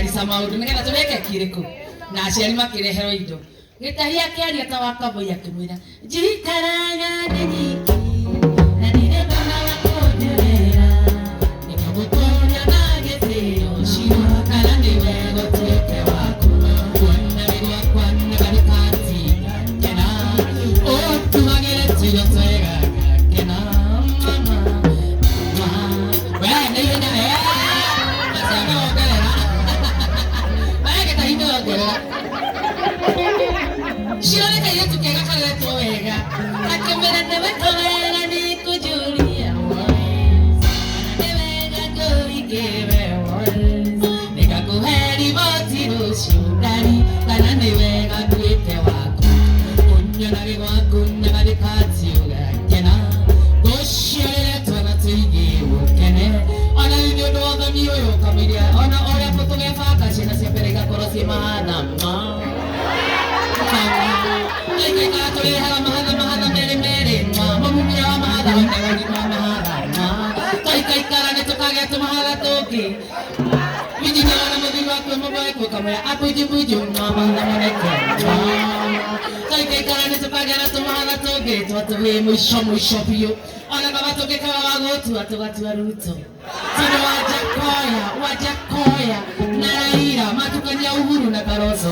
Elisa maundu nigetha tureke kiriku na aciari makireherwo indo gitahia kiaria ta wakamboi akimwira njikaraga ndĩ nyiki na ndirĩ mwana wa kũnjũrĩra nĩmũgũtũũria na gĩtĩo ũcio kana nĩwe gũtuĩke waku kuona gwakwa nĩgarĩkatinga kena ũtumagĩre tuirio twega kena mama we nĩihenya Shirole kaya tukega kale toega akemera newe toega ni kujulia nevega gorigebe nega kuheri botiro shukari kana nevega tuite wako onyo na gwa kunna gade katsiuga kena goshire twana tuige ukene ona inyo do da miyo kamiria ona ora potoge faka shina se perega korosi mahadama Wajakoya, Naraira, Matukanya Uhuru na Karoso,